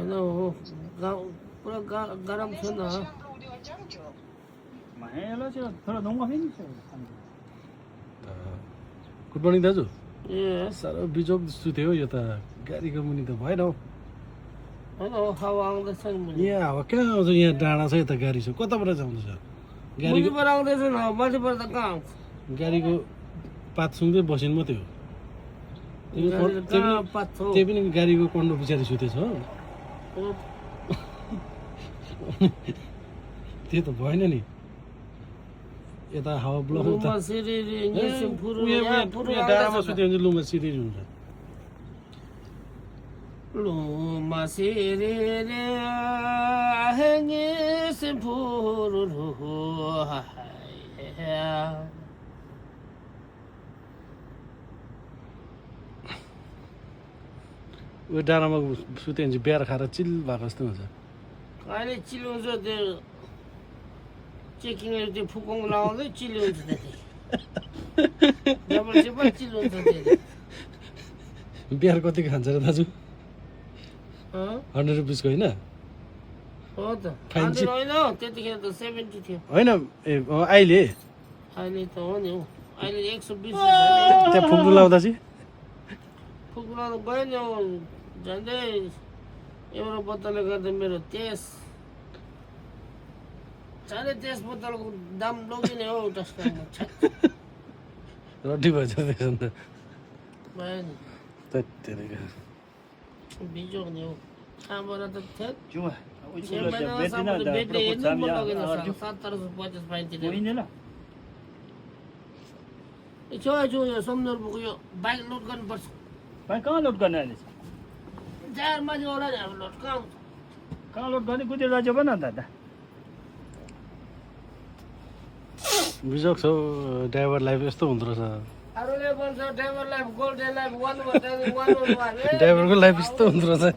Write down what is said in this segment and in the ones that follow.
होइन हो गाउँ पुरा गरम छ न गुड मर्निङ दाजु ए साह्रो बिजोग सुत्यो हौ यो त गाडीको मुनि त भएन हौ होइन हो हावा आउँदैछ नि मुनि यहाँ हावा कहाँ आउँछ यहाँ डाँडा छ यता गाडी छ कताबाट आउँदैछ गाडीको मुनिबाट आउँदैछ न माथिबाट त कहाँ आउँछ गाडीको पात सुँग्दै बसिनु मात्रै हो गाडीले कहाँ पात्छ हौ? त्यही पनि गाडीको कन्डो पछाडि सुतेछ हो हो, त्यो त भएन नि यता हावा ब्लक लुमा सिरिरी निसिम फुरु यहाँ फुरु डाँडामा आउँदैछ सुत्यो भने चाहिँ लुमा सिरिरी हुन्छ लुमा सिरिरी आहे निसिम फुरु उयो डाँडामा सुत्यो भने चाहिँ बिहार खाएर चिल भएको जस्तो हुन्छ कहिले चिल हुन्छ त्यो चेकिङहरू त्यो फुकुङ लगाउँदै चिल हुन्छ त्यति जबरजस्ती पनि चिल हुन्छ त्यति बिहार कति खान्छ र दाजु अँ? 100 रुपिसको होइन हो त फाइन खाँदैन चाहिँ- होइन त्यतिखेर त 70 थियो होइन ए अहिले अहिले त हो नि हौ अहिले 120 त्यहाँ फुक्नु लाउँदा चाहिँ फुकुला त गयो नि हौ झन्डै एउटा बोतलले गर्दा मेरो 23 बोतलको दाम लगिने हौ टस्कामा रड्डी भएछ त्यसो त भयो नि त्यतिखेर बिजोग नि हौ कहाँबाट त थियो Cuma, बेट्ने हेर्नु मन लगेन 1750 पाइन्थ्यो छो छो यो सम्झौरको यो बाइक लोड गर्नुपर्छ भाइ कहाँ लोड गर्ने अहिले जार माथि होला नि अब लोड कहाँ हुन्छ कहाँ लोड गर्ने कुदेर राज्य भन अन्त त बिजोग छ ड्राइभर लाइफ यस्तो हुँदो रहेछ अरूले भन्छ driver life golden life one ड्राइभरको लाइफ यस्तो हुँदो रहेछ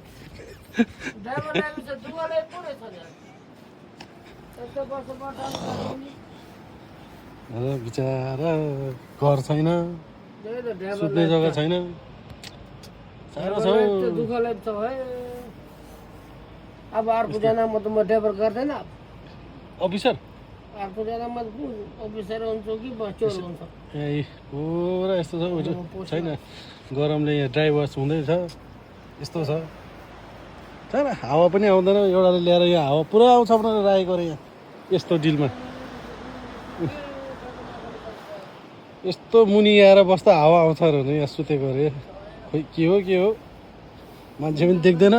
ड्राइभर लाइफ चाहिँ दुवाले पुरै छ नि यस्तो वर्ष बिचरा घर छैन सुत्ने जग्गा छैन साह्रो छ हौ। दुःख लाइफ छ है अब अर्को जनामा त म ड्राइभर गर्दैन अफिसर अर्को जनामा अफिसर हुन्छ कि चोर हुन्छ ए पुरा यस्तो छ उयो छैन गरमले यहाँ ड्राई वास हुँदैछ यस्तो छ छैन हावा पनि आउँदैन एउटाले ल्याएर यहाँ हावा पुरा आउँछ भनेर राखेको अरे यहाँ यस्तो डिलमा यस्तो मुनि आएर बस्दा हावा आउँछ अरे यहाँ सुतेको अरे खोइ के हो मान्छे पनि देख्दैन